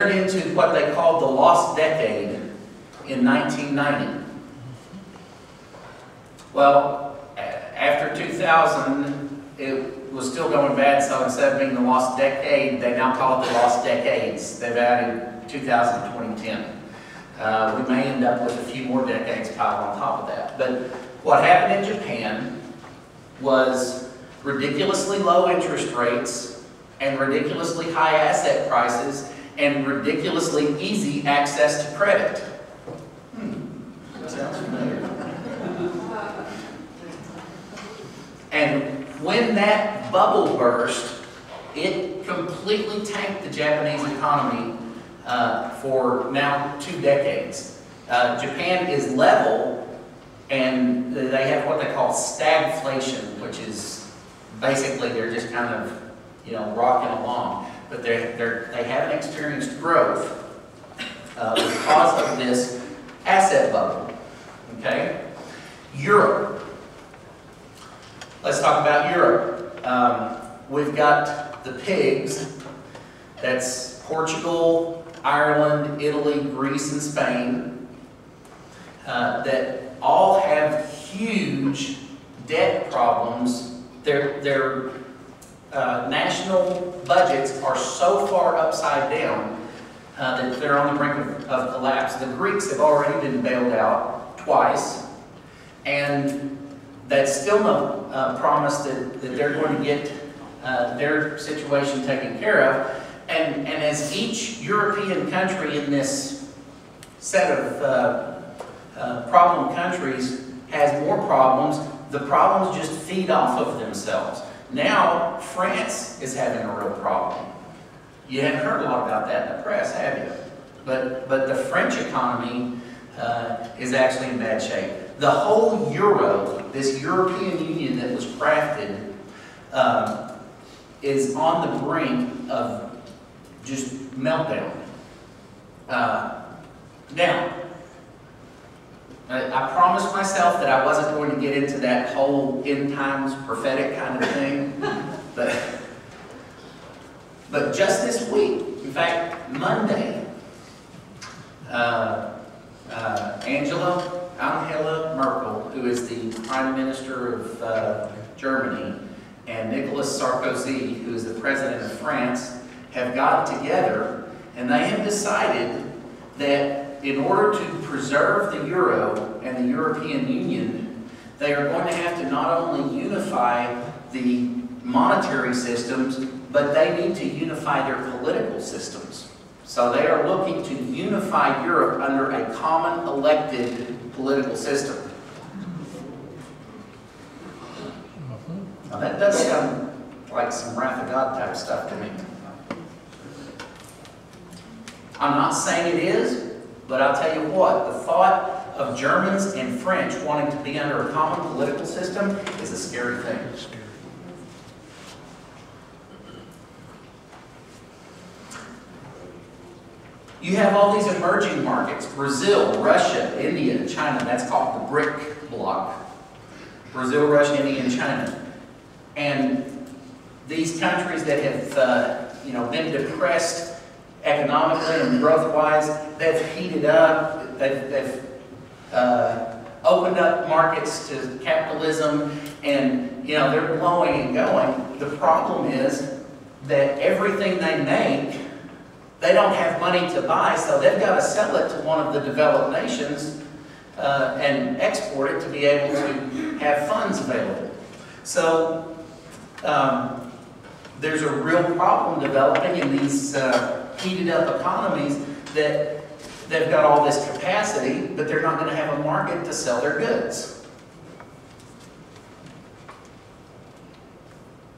entered into what they called the lost decade in 1990. Well, after 2000, it was still going bad, so instead of being the lost decade, they now call it the lost decades. They've added 2000 to 2010. We may end up with a few more decades piled on top of that. But what happened in Japan was ridiculously low interest rates and ridiculously high asset prices and ridiculously easy access to credit. That sounds familiar. And when that bubble burst, it completely tanked the Japanese economy for now 2 decades. Japan is level, and they have what they call stagflation, which is basically they're just kind of, you know, rocking along. But they haven't experienced growth because of this asset bubble. Okay? Europe. Let's talk about Europe. We've got the pigs. That's Portugal, Ireland, Italy, Greece, and Spain. That all have huge debt problems. Their national budgets are so far upside down that they're on the brink of collapse. The Greeks have already been bailed out twice, and that's still no promise that they're going to get their situation taken care of. And as each European country in this set of problem countries has more problems, the problems just feed off of themselves. Now, France is having a real problem. You haven't heard a lot about that in the press, have you? But the French economy is actually in bad shape. The whole euro, this European Union that was crafted, is on the brink of just meltdown. Now, I promised myself that I wasn't going to get into that whole end times prophetic kind of thing, but just this week, in fact, Monday, Angela Merkel, who is the Prime Minister of Germany, and Nicolas Sarkozy, who is the President of France, have gotten together, and they have decided that in order to preserve the euro and the European Union, they are going to have to not only unify the monetary systems, but they need to unify their political systems. So they are looking to unify Europe under a common elected political system. Now that does sound like some Wrath of God type stuff to me. I'm not saying it is, but I'll tell you what, the thought of Germans and French wanting to be under a common political system is a scary thing. You have all these emerging markets, Brazil, Russia, India, and China. That's called the BRIC bloc. Brazil, Russia, India, and China. And these countries that have been depressed economically and growth-wise, they've heated up, they've opened up markets to capitalism, and they're blowing and going. The problem is that everything they make, they don't have money to buy, so they've got to sell it to one of the developed nations and export it to be able to have funds available. So there's a real problem developing in these heated up economies that they've got all this capacity, but they're not going to have a market to sell their goods.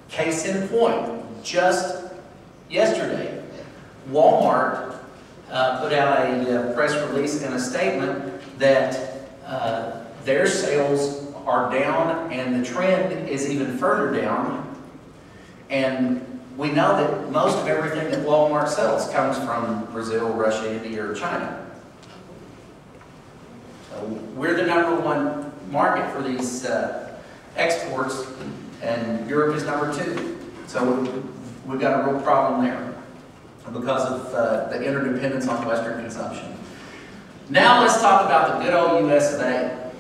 Case in point, just yesterday, Walmart put out a press release and a statement that their sales are down and the trend is even further down. And we know that most of everything that Walmart sells comes from Brazil, Russia, India, or China. So we're the #1 market for these exports, and Europe is #2. So we've got a real problem there. because of the interdependence on Western consumption. Now let's talk about the good old US of A.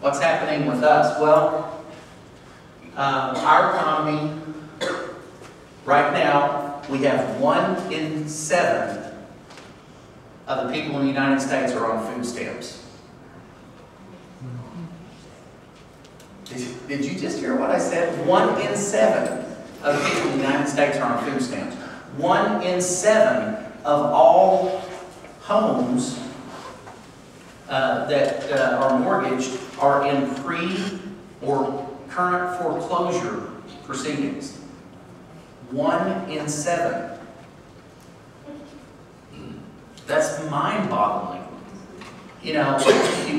What's happening with us? Well, our economy, right now, we have 1 in 7 of the people in the United States are on food stamps. Did you just hear what I said? 1 in 7 of the people in the United States are on food stamps. 1 in 7 of all homes that are mortgaged are in pre or current foreclosure proceedings. 1 in 7. That's mind-boggling. You know,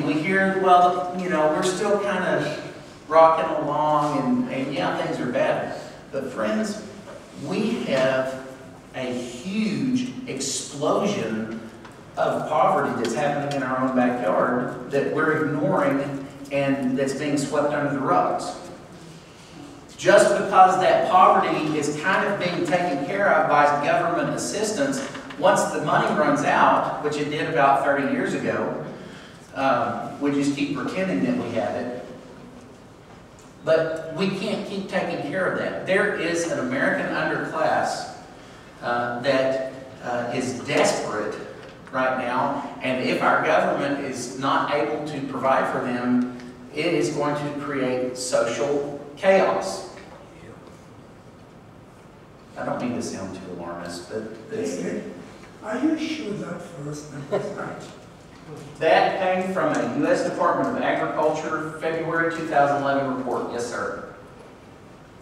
we hear, well, you know, we're still kind of rocking along, and yeah, things are bad. But friends, we have a huge explosion of poverty that's happening in our own backyard that we're ignoring and that's being swept under the rugs. Just because that poverty is kind of being taken care of by government assistance, once the money runs out, which it did about 30 years ago, we just keep pretending that we have it. But we can't keep taking care of that. There is an American underclass that is desperate right now, and if our government is not able to provide for them, it is going to create social chaos. I don't mean to sound too alarmist, but this... Are you sure that first number is right? That came from a U.S. Department of Agriculture February 2011 report. Yes, sir.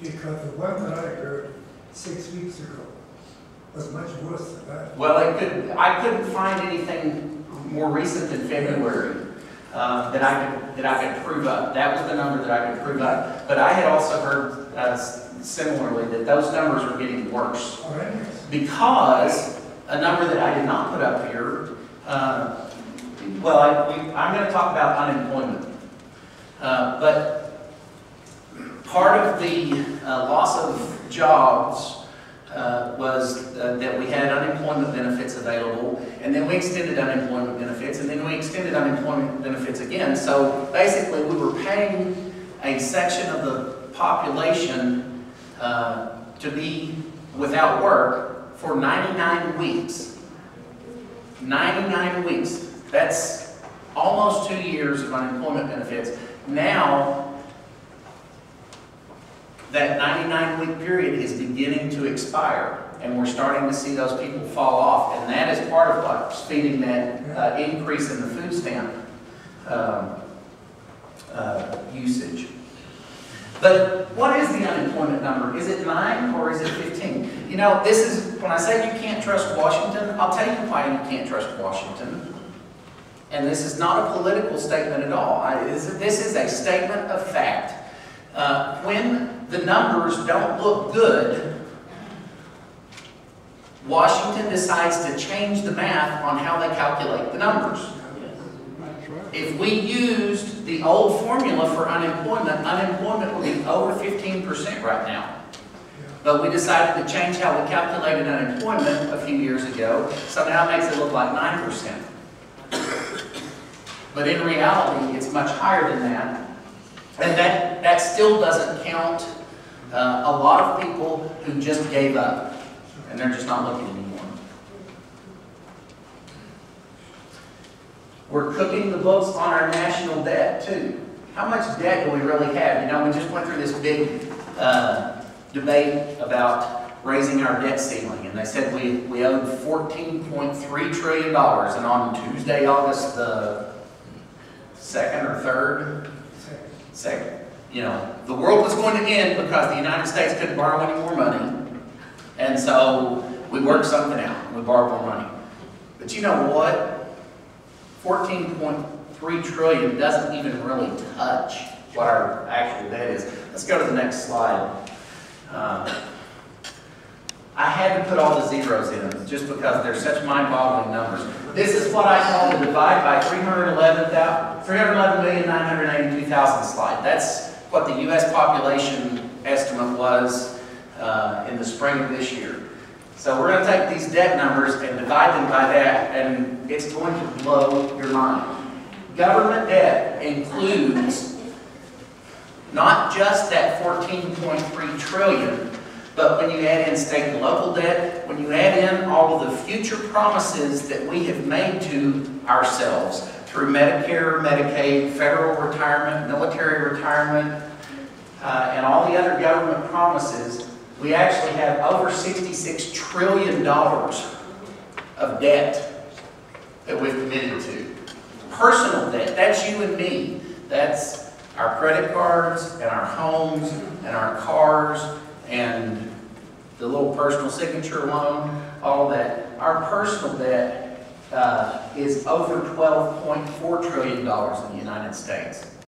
Because the one that I heard 6 weeks ago was much worse than that. Well, I couldn't find anything more recent than February that I could prove up. That was the number that I could prove up. But I had also heard similarly that those numbers are getting worse. All right. Because a number that I did not put up here, well, I'm going to talk about unemployment. But part of the loss of jobs was that we had unemployment benefits available, and then we extended unemployment benefits, and then we extended unemployment benefits again. So basically, we were paying a section of the population to be without work for 99 weeks. 99 weeks. That's almost 2 years of unemployment benefits. Now, that 99-week period is beginning to expire, and we're starting to see those people fall off, and that is part of what's feeding that increase in the food stamp usage. But what is the unemployment number? Is it 9 or is it 15? You know, this is, when I say you can't trust Washington, I'll tell you why you can't trust Washington. And this is not a political statement at all. This is a statement of fact. When the numbers don't look good, Washington decides to change the math on how they calculate the numbers. If we used the old formula for unemployment, unemployment would be over 15% right now. But we decided to change how we calculated unemployment a few years ago, so now it makes it look like 9%. But in reality, it's much higher than that. And that still doesn't count a lot of people who just gave up, and they're just not looking anymore. We're cooking the books on our national debt, too. How much debt do we really have? You know, we just went through this big debate about raising our debt ceiling, and they said we owed $14.3 trillion, and on Tuesday, August the 2nd or 3rd, second, you know, the world was going to end because the United States couldn't borrow any more money, and so we worked something out. We borrowed more money. But you know what? 14.3 trillion doesn't even really touch what our actual debt is. Let's go to the next slide. I had to put all the zeros in just because they're such mind-boggling numbers. This is what I call the divide by 311,982,000 slide. That's what the U.S. population estimate was in the spring of this year. So we're going to take these debt numbers and divide them by that, and it's going to blow your mind. Government debt includes not just that 14.3 trillion, but when you add in state and local debt, when you add in all of the future promises that we have made to ourselves through Medicare, Medicaid, federal retirement, military retirement, and all the other government promises, we actually have over $66 trillion of debt that we've committed to. Personal debt, that's you and me. That's our credit cards and our homes and our cars and the little personal signature loan, all that. Our personal debt is over $12.4 trillion in the United States.